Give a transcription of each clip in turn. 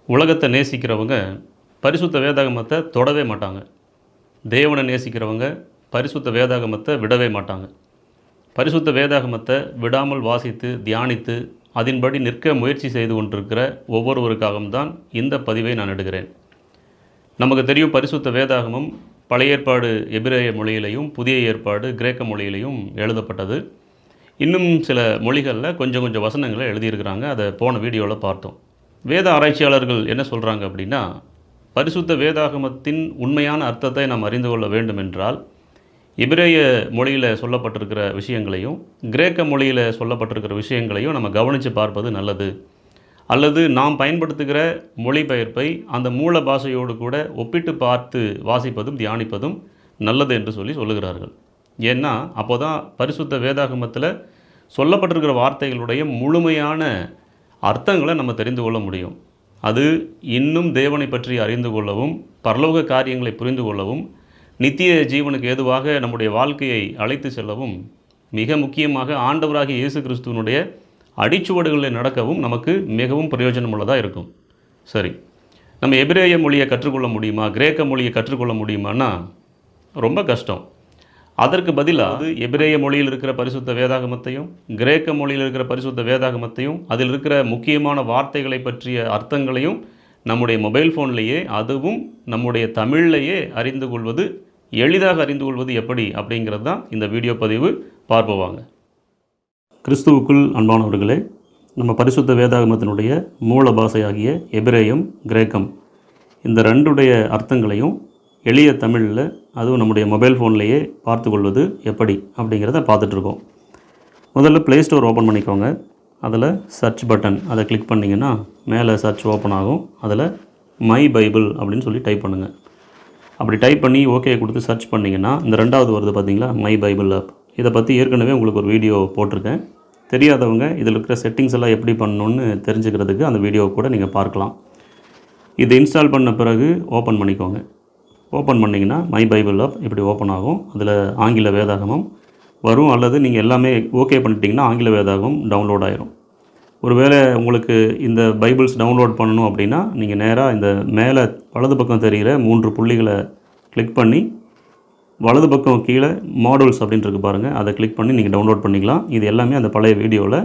உலகத்தை நேசிக்கிறவங்க பரிசுத்த வேதாகமத்தை தொடவே மாட்டாங்க. தேவனை நேசிக்கிறவங்க பரிசுத்த வேதாகமத்தை விடவே மாட்டாங்க. பரிசுத்த வேதாகமத்தை விடாமல் வாசித்து தியானித்து அதன்படி நிற்க முயற்சி செய்து கொண்டிருக்கிற ஒவ்வொருவருக்காகவும் தான் இந்த பதிவை நான் எடுக்கிறேன். நமக்கு தெரியும், பரிசுத்த வேதாகமம் பழைய ஏற்பாடு எபிரேய மொழியிலையும் புதிய ஏற்பாடு கிரேக்க மொழியிலையும் எழுதப்பட்டது. இன்னும் சில மொழிகளில் கொஞ்சம் கொஞ்சம் வசனங்களை எழுதியிருக்கிறாங்க. அதை போன வீடியோவில் பார்த்தோம். வேத ஆராய்ச்சியாளர்கள் என்ன சொல்கிறாங்க அப்படின்னா, பரிசுத்த வேதாகமத்தின் உண்மையான அர்த்தத்தை நாம் அறிந்து கொள்ள வேண்டும் என்றால் எபிரேய மொழியில் சொல்லப்பட்டிருக்கிற விஷயங்களையும் கிரேக்க மொழியில் சொல்லப்பட்டிருக்கிற விஷயங்களையும் நம்ம கவனித்து பார்ப்பது நல்லது. அல்லது நாம் பயன்படுத்துகிற மொழிபெயர்ப்பை அந்த மூல பாஷையோடு கூட ஒப்பிட்டு பார்த்து வாசிப்பதும் தியானிப்பதும் நல்லது என்று சொல்லுகிறார்கள். ஏன்னா அப்போ தான் பரிசுத்த வேதாகமத்தில் சொல்லப்பட்டிருக்கிற வார்த்தைகளுடைய முழுமையான அர்த்தங்களை நம்ம தெரிந்து கொள்ள முடியும். அது இன்னும் தேவனை பற்றி அறிந்து கொள்ளவும், பரலோக காரியங்களை புரிந்து கொள்ளவும், நித்திய ஜீவனுக்கு ஏதுவாக நம்முடைய வாழ்க்கையை அழைத்து செல்லவும், மிக முக்கியமாக ஆண்டவராகிய இயேசு கிறிஸ்துவனுடைய அடிச்சுவடுகளில் நடக்கவும் நமக்கு மிகவும் பிரயோஜனமுள்ளதாக இருக்கும். சரி, நம்ம எபிரேய மொழியை கற்றுக்கொள்ள முடியுமா, கிரேக்க மொழியை கற்றுக்கொள்ள முடியுமான்னா ரொம்ப கஷ்டம். அதற்கு பதிலாக எபிரேய மொழியில் இருக்கிற பரிசுத்த வேதாகமத்தையும் கிரேக்க மொழியில் இருக்கிற பரிசுத்த வேதாகமத்தையும் அதில் இருக்கிற முக்கியமான வார்த்தைகளை பற்றிய அர்த்தங்களையும் நம்முடைய மொபைல் ஃபோன்லேயே, அதுவும் நம்முடைய தமிழ்லையே அறிந்து கொள்வது, எளிதாக அறிந்து கொள்வது எப்படி அப்படிங்கிறது தான் இந்த வீடியோ பதிவு பார்ப்போவாங்க. கிறிஸ்துவுக்குள் அன்பானவர்களே, நம்ம பரிசுத்த வேதாகமத்தினுடைய மூல பாஷையாகிய எபிரேயம் கிரேக்கம் இந்த ரெண்டுடைய அர்த்தங்களையும் எளிய தமிழில், அதுவும் நம்முடைய மொபைல் ஃபோன்லேயே பார்த்து கொள்வது எப்படி அப்படிங்கிறத பார்த்துட்ருக்கோம். முதல்ல ப்ளே ஸ்டோர் ஓப்பன் பண்ணிக்கோங்க. அதில் சர்ச் பட்டன் அதை கிளிக் பண்ணிங்கன்னா மேலே சர்ச் ஓப்பன் ஆகும். அதில் மை பைபிள் அப்படின்னு சொல்லி டைப் பண்ணுங்கள். அப்படி டைப் பண்ணி ஓகே கொடுத்து சர்ச் பண்ணிங்கன்னா இந்த ரெண்டாவது வருது பார்த்திங்களா, மை பைபிள் ஆப். இதை பற்றி ஏற்கனவே உங்களுக்கு ஒரு வீடியோ போட்டிருக்கேன். தெரியாதவங்க இதில் இருக்கிற செட்டிங்ஸ் எல்லாம் எப்படி பண்ணணுன்னு தெரிஞ்சுக்கிறதுக்கு அந்த வீடியோவை கூட நீங்கள் பார்க்கலாம். இதை இன்ஸ்டால் பண்ண பிறகு ஓப்பன் பண்ணிக்கோங்க. ஓப்பன் பண்ணிங்கன்னா மை பைபிள் ஆப் இப்படி ஓப்பன் ஆகும். அதில் ஆங்கில வேதாகமம் வரும், அல்லது நீங்கள் எல்லாமே ஓகே பண்ணிட்டீங்கன்னா ஆங்கில வேதாகமம் டவுன்லோட் ஆகிரும். ஒருவேளை உங்களுக்கு இந்த பைபிள்ஸ் டவுன்லோட் பண்ணணும் அப்படின்னா நீங்கள் நேராக இந்த மேலே வலது பக்கம் தெரிகிற 3 புள்ளிகளை கிளிக் பண்ணி வலது பக்கம் கீழே மாடல்ஸ் அப்படின்னு இருக்கு பாருங்கள், அதை கிளிக் பண்ணி நீங்கள் டவுன்லோட் பண்ணிக்கலாம். இது எல்லாமே அந்த பழைய வீடியோவில்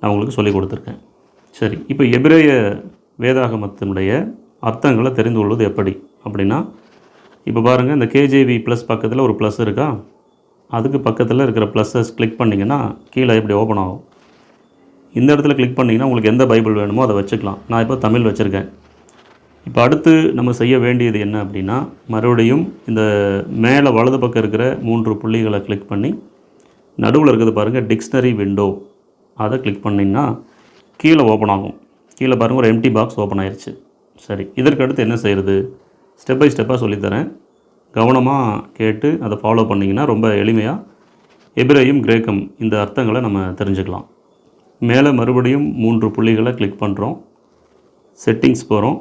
நான் உங்களுக்கு சொல்லி கொடுத்துருக்கேன். சரி, இப்போ எபிரேய வேதாகமத்தினுடைய அர்த்தங்களை தெரிந்து கொள்வது எப்படி அப்படின்னா, இப்போ பாருங்கள், இந்த கேஜேவி ப்ளஸ் பக்கத்தில் ஒரு ப்ளஸ் இருக்கா, அதுக்கு பக்கத்தில் இருக்கிற ப்ளஸ்ஸஸ் கிளிக் பண்ணிங்கன்னா கீழே இப்படி ஓப்பன் ஆகும். இந்த இடத்துல கிளிக் பண்ணிங்கன்னா உங்களுக்கு எந்த பைபிள் வேணுமோ அதை வச்சுக்கலாம். நான் இப்போ தமிழ் வச்சுருக்கேன். இப்போ அடுத்து நம்ம செய்ய வேண்டியது என்ன அப்படின்னா, மறுபடியும் இந்த மேலே வலது பக்கம் இருக்கிற 3 புள்ளிகளை கிளிக் பண்ணி நடுவில் இருக்கிறது பாருங்கள் டிக்ஷனரி விண்டோ, அதை கிளிக் பண்ணிங்கன்னா கீழே ஓப்பன் ஆகும். கீழே பாருங்கள் ஒரு எம்டி பாக்ஸ் ஓப்பன் ஆயிடுச்சு. சரி, இதற்கு அடுத்து என்ன செய்கிறது, ஸ்டெப் பை ஸ்டெப்பாக சொல்லித்தரேன். கவனமாக கேட்டு அதை ஃபாலோ பண்ணிங்கன்னா ரொம்ப எளிமையாக எபிரேயம் கிரேக்கம் இந்த அர்த்தங்களை நம்ம தெரிஞ்சுக்கலாம். மேலே மறுபடியும் 3 புள்ளிகளை கிளிக் பண்ணுறோம். செட்டிங்ஸ் போகிறோம்.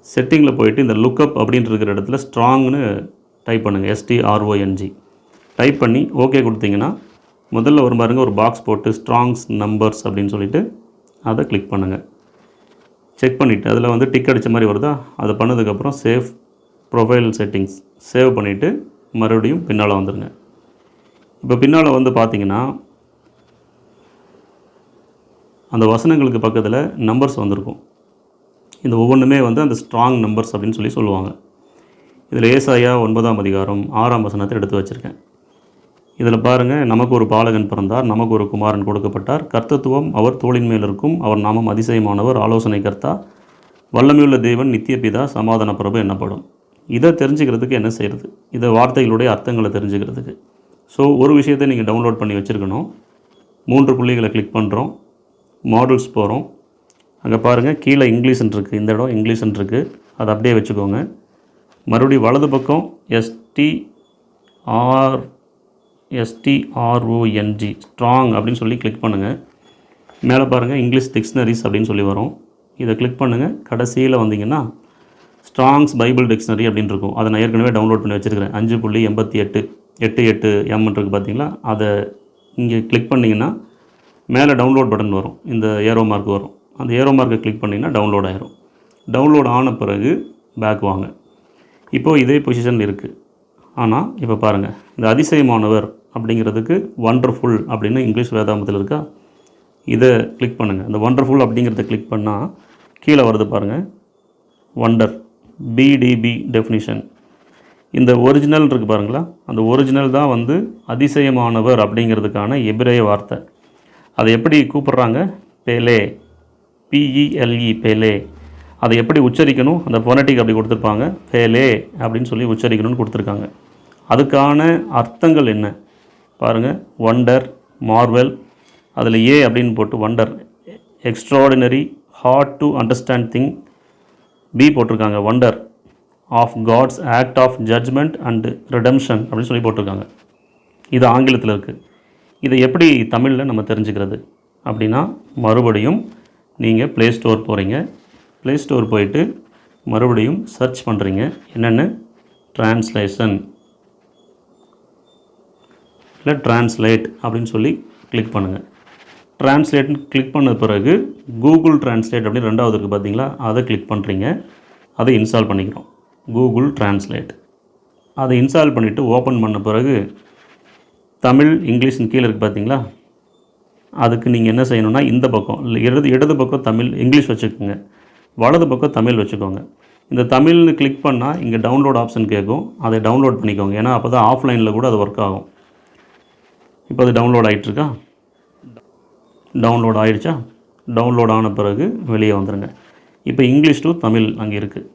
செட்டிங்கில் போயிட்டு இந்த லுக்கப் அப்படின்ட்டு இருக்கிற இடத்துல ஸ்ட்ராங்னு டைப் பண்ணுங்கள், STRONG டைப் பண்ணி ஓகே கொடுத்தீங்கன்னா முதல்ல ஒரு பாருங்க ஒரு பாக்ஸ் போட்டு ஸ்ட்ராங்ஸ் நம்பர்ஸ் அப்படின்னு சொல்லிவிட்டு அதை கிளிக் பண்ணுங்கள். செக் பண்ணிவிட்டு அதில் வந்து டிக் அடித்த மாதிரி வருதா, அதை பண்ணதுக்கப்புறம் சேவ் ப்ரொஃபைல் செட்டிங்ஸ் சேவ் பண்ணிவிட்டு மறுபடியும் பின்னால் வந்துடுங்க. இப்போ பின்னால் வந்து பார்த்திங்கன்னா அந்த வசனங்களுக்கு பக்கத்தில் நம்பர்ஸ் வந்திருக்கும். இந்த ஒவ்வொன்றுமே வந்து அந்த ஸ்ட்ராங் நம்பர்ஸ் அப்படின்னு சொல்லுவாங்க. இதில் ஏசாயா 9ஆம் அதிகாரம் 6ஆம் வசனத்தை எடுத்து வச்சுருக்கேன். இதில் பாருங்கள், நமக்கு ஒரு பாலகன் பிறந்தார், நமக்கு ஒரு குமாரன் கொடுக்கப்பட்டார், கர்த்தத்துவம் அவர் தோளின் மேல் இருக்கும், அவர் நாமம் அதிசயமானவர், ஆலோசனை கர்த்தா, வல்லமையுள்ள தேவன், நித்திய பிதா, சமாதான பிரபு என்னப்படும். இதை தெரிஞ்சுக்கிறதுக்கு என்ன செய்கிறது, இதை வார்த்தைகளுடைய அர்த்தங்களை தெரிஞ்சுக்கிறதுக்கு. ஸோ ஒரு விஷயத்தை நீங்கள் டவுன்லோட் பண்ணி வச்சுருக்கணும். 3 புள்ளிகளை கிளிக் பண்ணுறோம். மாடல்ஸ் போகிறோம். அங்கே பாருங்கள் கீழே இங்கிலீஷ்ன்னு இருக்குது, இந்த இடம் இங்கிலீஷ்ன்னு இருக்குது, அதை அப்படியே வச்சுக்கோங்க. மறுபடியும் வலது பக்கம் STRONG ஸ்ட்ராங் அப்படின்னு சொல்லி கிளிக் பண்ணுங்கள். மேலே பாருங்கள் இங்கிலீஷ் டிக்ஷனரிஸ் அப்படின்னு சொல்லி வரும், இதை கிளிக் பண்ணுங்கள். கடைசியில் வந்தீங்கன்னா ஸ்ட்ராங்ஸ் பைபிள் டிக்ஷனரி அப்படின்னு இருக்கும். அதை நான் ஏற்கனவே டவுன்லோட் பண்ணி வச்சுருக்கிறேன். 5.88 இருக்குது பார்த்தீங்களா, அதை இங்கே கிளிக் பண்ணிங்கன்னா மேலே டவுன்லோட் பட்டன் வரும், இந்த ஏரோ மார்க் வரும். அந்த ஏரோ மார்க்கை கிளிக் பண்ணிங்கன்னா டவுன்லோட் ஆயிரும். டவுன்லோட் ஆன பிறகு பேக் வாங்க. இப்போது இதே பொசிஷன் இருக்குது. ஆனால் இப்போ பாருங்கள், இந்த அதிசயமானவர் அப்படிங்கிறதுக்கு வண்டர்ஃபுல் அப்படின்னு இங்கிலீஷ் வேதாகமத்தில் இருக்கா, இதை கிளிக் பண்ணுங்கள். இந்த வண்டர்ஃபுல் அப்படிங்கிறத கிளிக் பண்ணால் கீழே வருது பாருங்கள், வண்டர் பிடிபி டெஃபினிஷன். இந்த ஒரிஜினல் இருக்குது பாருங்களா, அந்த ஒரிஜினல் தான் வந்து அதிசயமானவர் அப்படிங்கிறதுக்கான எபிரேய வார்த்தை. அதை எப்படி கூப்பிட்றாங்க, பேலே, பிஇஎல்இ பேலே. அதை எப்படி உச்சரிக்கணும், அந்த ஃபோனட்டிக் அப்படி கொடுத்துருப்பாங்க, பேலே அப்படின்னு சொல்லி உச்சரிக்கணும்னு கொடுத்துருக்காங்க. அதுக்கான அர்த்தங்கள் என்ன பாருங்கள், வண்டர், மார்வெல், அதில் ஏ அப்படின்னு போட்டு wonder, extraordinary, hard to understand thing. B போட்டிருக்காங்க wonder of God's act of judgment and redemption அப்படின்னு சொல்லி போட்டிருக்காங்க. இது ஆங்கிலத்தில் இருக்குது. இதை எப்படி தமிழில் நம்ம தெரிஞ்சுக்கிறது அப்படின்னா, மறுபடியும் நீங்கள் ப்ளே ஸ்டோர் போகிறீங்க. ப்ளே ஸ்டோர் போயிட்டு மறுபடியும் சர்ச் பண்ணுறீங்க, என்னென்னு ட்ரான்ஸ்லேஷன் இல்லை ட்ரான்ஸ்லேட் அப்படின்னு சொல்லி கிளிக் பண்ணுங்கள். ட்ரான்ஸ்லேட்னு கிளிக் பண்ண பிறகு கூகுள் ட்ரான்ஸ்லேட் அப்படின்னு ரெண்டாவது இருக்குது பார்த்தீங்களா, அதை கிளிக் பண்ணுறீங்க. அதை இன்ஸ்டால் பண்ணிக்கிறோம், கூகுள் ட்ரான்ஸ்லேட். அதை இன்ஸ்டால் பண்ணிவிட்டு ஓப்பன் பண்ண பிறகு தமிழ் இங்கிலீஷ்னு கீழே இருக்குது பார்த்தீங்களா, அதுக்கு நீங்கள் என்ன செய்யணும்னா, இந்த பக்கம் இடது பக்கம் தமிழ் இங்கிலீஷ் வச்சுக்கோங்க, வலது பக்கம் தமிழ் வச்சுக்கோங்க. இந்த தமிழ்னு கிளிக் பண்ணால் இங்கே டவுன்லோட் ஆப்ஷன் கேட்கும், அதை டவுன்லோட் பண்ணிக்கோங்க. ஏன்னா அப்போ தான் ஆஃப்லைனில் கூட அது ஒர்க் ஆகும். இப்போ அது டவுன்லோட் ஆகிட்டுருக்கா, டவுன்லோட் ஆகிடுச்சா, டவுன்லோட் ஆன பிறகு வெளியே வந்துடுங்க. இப்போ இங்கிலீஷ் டு தமிழ் அங்கே இருக்குது.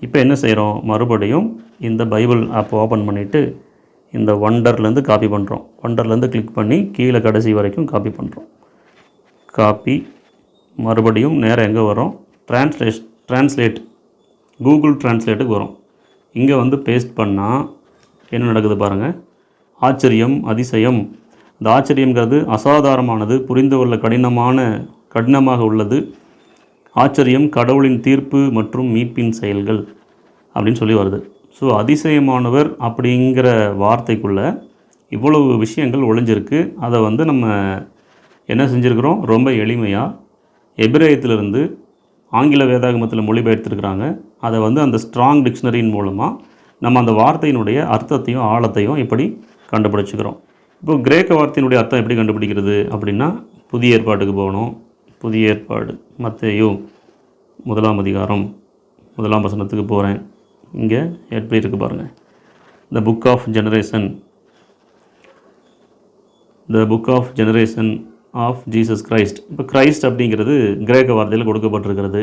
இப்போ என்ன செய்கிறோம், மறுபடியும் இந்த பைபிள் ஆப் ஓப்பன் பண்ணிவிட்டு இந்த வண்டர்லேருந்து காப்பி பண்ணுறோம். வண்டர்லேருந்து கிளிக் பண்ணி கீழே கடைசி வரைக்கும் காப்பி பண்ணுறோம். காப்பி மறுபடியும் நேராக எங்கே வரோம், ட்ரான்ஸ்லேட் கூகுள் ட்ரான்ஸ்லேட்டுக்கு வரும். இங்கே வந்து பேஸ்ட் பண்ணால் என்ன நடக்குது பாருங்கள், ஆச்சரியம், அதிசயம். இந்த ஆச்சரியங்கிறது அசாதாரணமானது, புரிந்து கொள்ள கடினமாக உள்ளது. ஆச்சரியம், கடவுளின் தீர்ப்பு மற்றும் மீட்பின் செயல்கள் அப்படின்னு சொல்லி வருது. ஸோ அதிசயமானவர் அப்படிங்கிற வார்த்தைக்குள்ளே இவ்வளவு விஷயங்கள் ஒளிஞ்சிருக்கு. அதை வந்து நம்ம என்ன செஞ்சுருக்கிறோம், ரொம்ப எளிமையாக எபிரேயத்திலிருந்து ஆங்கில வேதாகமத்தில் மொழிபெயர்த்துருக்குறாங்க. அதை வந்து அந்த ஸ்ட்ராங் டிக்ஷனரியின் மூலமாக நம்ம அந்த வார்த்தையினுடைய அர்த்தத்தையும் ஆழத்தையும் இப்படி கண்டுபிடிச்சிக்கிறோம். இப்போ கிரேக்க வார்த்தையினுடைய அர்த்தம் எப்படி கண்டுபிடிக்கிறது அப்படின்னா, புதிய ஏற்பாட்டுக்கு போகணும். புதிய ஏற்பாடு மத்தேயு 1ஆம் அதிகாரம் 1ஆம் வசனத்துக்கு போகிறேன். இங்கே எப்படி இருக்குது பாருங்கள், the book of generation of Jesus Christ. இப்போ கிரைஸ்ட் அப்படிங்கிறது கிரேக்க வார்த்தையில் கொடுக்கப்பட்டிருக்கிறது.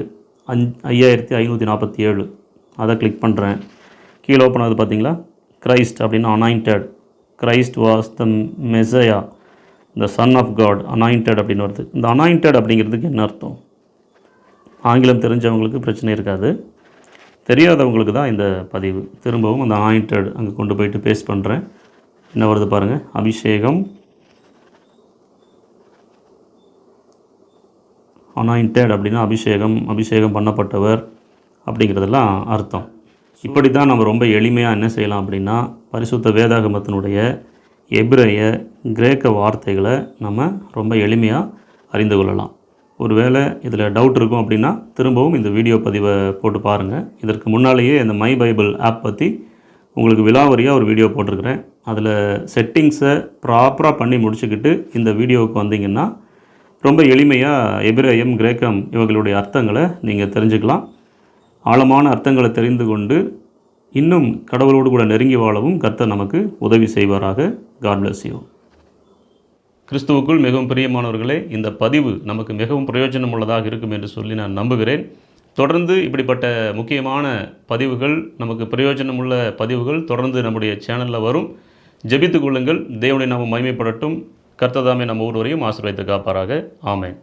5547. அதை கிளிக் பண்ணுறேன். கீழே ஓப்பன் ஆகுது பார்த்தீங்களா, கிரைஸ்ட் அப்படின்னு anointed. Christ was the messiah, the son of God, anointed அப்படின்னு வருது. இந்த அனாயிண்டட் அப்படிங்கிறதுக்கு என்ன அர்த்தம், ஆங்கிலம் தெரிஞ்சவங்களுக்கு பிரச்சனை இருக்காது, தெரியாதவங்களுக்கு தான் இந்த பதிவு. திரும்பவும் அந்த அனாயிண்டட் அங்கே கொண்டு போயிட்டு பேஸ்ட் பண்ணுறேன். என்ன வருது பாருங்கள், அபிஷேகம், அனாயிண்டட் அப்படின்னா அபிஷேகம் பண்ணப்பட்டவர் அப்படிங்கிறதெல்லாம் அர்த்தம். இப்படி தான் நம்ம ரொம்ப எளிமையாக என்ன செய்யலாம் அப்படின்னா, பரிசுத்த வேதாகமத்தினுடைய எபிரேய கிரேக்க வார்த்தைகளை நம்ம ரொம்ப எளிமையாக அறிந்து கொள்ளலாம். ஒருவேளை இதில் டவுட் இருக்கும் அப்படின்னா திரும்பவும் இந்த வீடியோ பதிவை போட்டு பாருங்கள். இதற்கு முன்னாலேயே இந்த மை பைபிள் ஆப் பற்றி உங்களுக்கு விலாவரியாக ஒரு வீடியோ போட்டிருக்கிறேன். அதில் செட்டிங்ஸை ப்ராப்பராக பண்ணி முடிச்சுக்கிட்டு இந்த வீடியோவுக்கு வந்தீங்கன்னா ரொம்ப எளிமையாக எபிரேயம், கிரேக்கம் இவர்களுடைய அர்த்தங்களை நீங்கள் தெரிஞ்சுக்கலாம். ஆழமான அர்த்தங்களை தெரிந்து கொண்டு இன்னும் கடவுளோடு கூட நெருங்கி வாழவும் கர்த்தர் நமக்கு உதவி செய்வாராக. God bless you. கிறிஸ்துவுக்குள் மிகவும் பிரியமானவர்களே, இந்த பதிவு நமக்கு மிகவும் பிரயோஜனம் உள்ளதாக இருக்கும் என்று சொல்லி நான் நம்புகிறேன். தொடர்ந்து இப்படிப்பட்ட முக்கியமான பதிவுகள், நமக்கு பிரயோஜனமுள்ள பதிவுகள் தொடர்ந்து நம்முடைய சேனலில் வரும். ஜெபித்துக் கொள்ளுங்கள். தேவனுடைய நாமம் மகிமைப்படட்டும். கர்த்தர் தாமே நம்ம ஒருவரையும் ஆசீர்வதித்து காப்பாராக. ஆமென்.